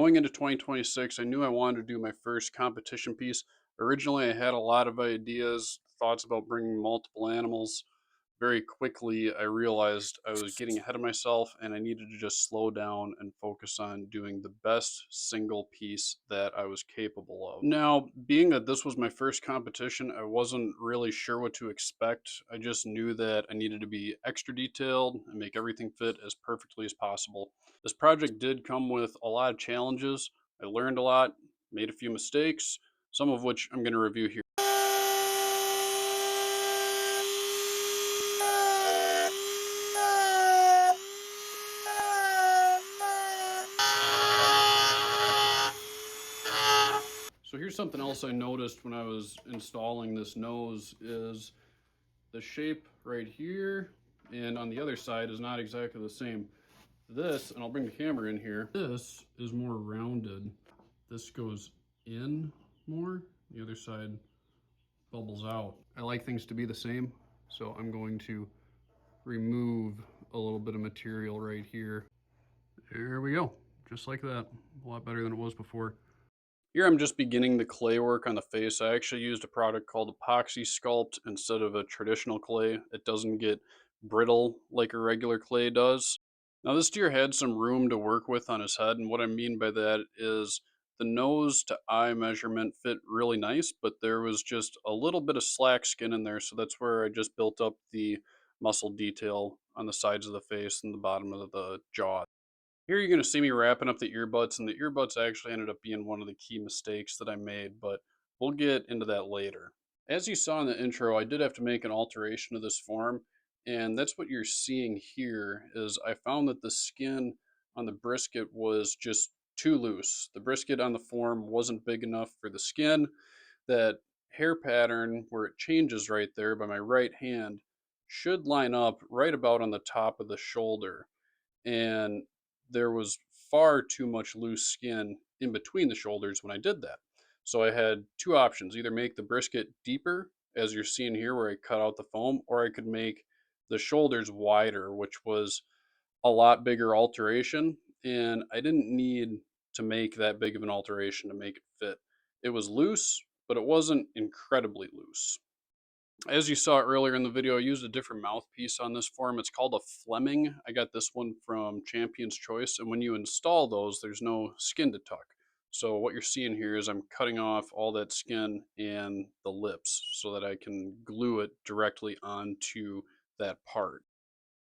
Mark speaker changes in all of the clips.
Speaker 1: going into 2026, I knew I wanted to do my first competition piece. Originally, I had a lot of ideas, thoughts about bringing multiple animals. Very quickly, I realized I was getting ahead of myself and I needed to just slow down and focus on doing the best single piece that I was capable of. Now, being that this was my first competition, I wasn't really sure what to expect. I just knew that I needed to be extra detailed and make everything fit as perfectly as possible. This project did come with a lot of challenges. I learned a lot, made a few mistakes, some of which I'm going to review here. So here's something else I noticed when I was installing this nose is the shape right here and on the other side is not exactly the same. This, and I'll bring the camera in here, this is more rounded. This goes in more, the other side bubbles out. I like things to be the same, so I'm going to remove a little bit of material right here. There we go, just like that. A lot better than it was before. Here I'm just beginning the clay work on the face. I actually used a product called Epoxy Sculpt instead of a traditional clay. It doesn't get brittle like a regular clay does. Now this deer had some room to work with on his head, and what I mean by that is the nose to eye measurement fit really nice, but there was just a little bit of slack skin in there, so that's where I just built up the muscle detail on the sides of the face and the bottom of the jaw. Here you're going to see me wrapping up the earbuds, and the earbuds actually ended up being one of the key mistakes that I made, but we'll get into that later. As you saw in the intro, I did have to make an alteration of this form, and that's what you're seeing here is I found that the skin on the brisket was just too loose. The brisket on the form wasn't big enough for the skin. That hair pattern where it changes right there by my right hand should line up right about on the top of the shoulder, and there was far too much loose skin in between the shoulders when I did that. So I had two options: either make the brisket deeper, as you're seeing here where I cut out the foam, or I could make the shoulders wider, which was a lot bigger alteration. And I didn't need to make that big of an alteration to make it fit. It was loose, but it wasn't incredibly loose. As you saw earlier in the video, I used a different mouthpiece on this form. It's called a Fleming. I got this one from Champion's Choice, and when you install those, there's no skin to tuck. So what you're seeing here is I'm cutting off all that skin and the lips so that I can glue it directly onto that part.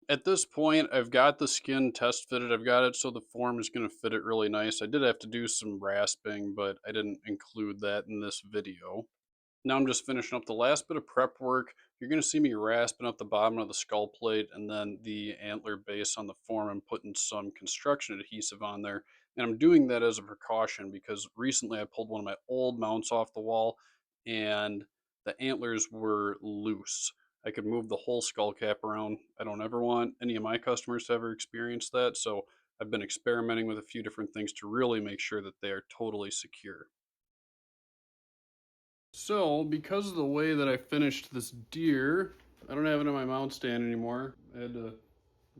Speaker 1: At this point, I've got the skin test fitted. I've got it so the form is going to fit it really nice. I did have to do some rasping, but I didn't include that in this video. Now I'm just finishing up the last bit of prep work. You're going to see me rasping up the bottom of the skull plate and then the antler base on the form and putting some construction adhesive on there. And I'm doing that as a precaution because recently I pulled one of my old mounts off the wall and the antlers were loose. I could move the whole skull cap around. I don't ever want any of my customers to ever experience that. So I've been experimenting with a few different things to really make sure that they are totally secure. So, because of the way that I finished this deer, I don't have it on my mount stand anymore. I had to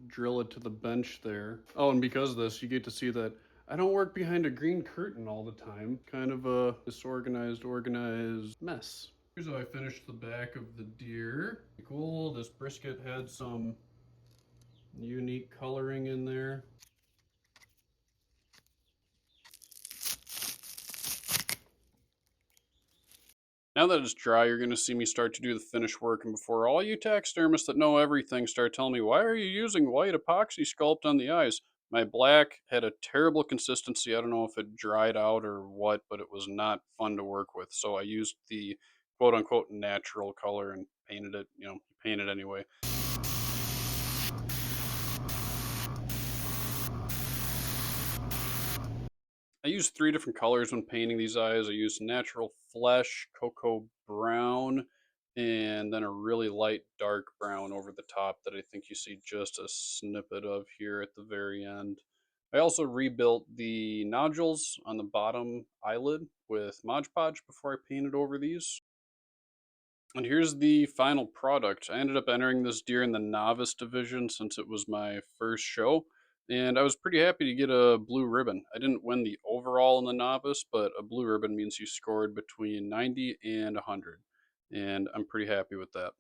Speaker 1: drill it to the bench there. Oh, and because of this, you get to see that I don't work behind a green curtain all the time. Kind of a disorganized, organized mess. Here's how I finished the back of the deer. Cool, this brisket had some unique coloring in there. Now that it's dry, you're going to see me start to do the finish work. And before all you taxidermists that know everything start telling me, why are you using white epoxy sculpt on the eyes? My black had a terrible consistency. I don't know if it dried out or what, but it was not fun to work with. So I used the quote unquote natural color and painted it, paint it anyway. I used three different colors when painting these eyes. I used natural flesh, cocoa brown, and then a really light dark brown over the top that I think you see just a snippet of here at the very end. I also rebuilt the nodules on the bottom eyelid with Mod Podge before I painted over these. And here's the final product. I ended up entering this deer in the novice division since it was my first show. and I was pretty happy to get a blue ribbon. I didn't win the overall in the novice, but a blue ribbon means you scored between 90 and 100, and I'm pretty happy with that.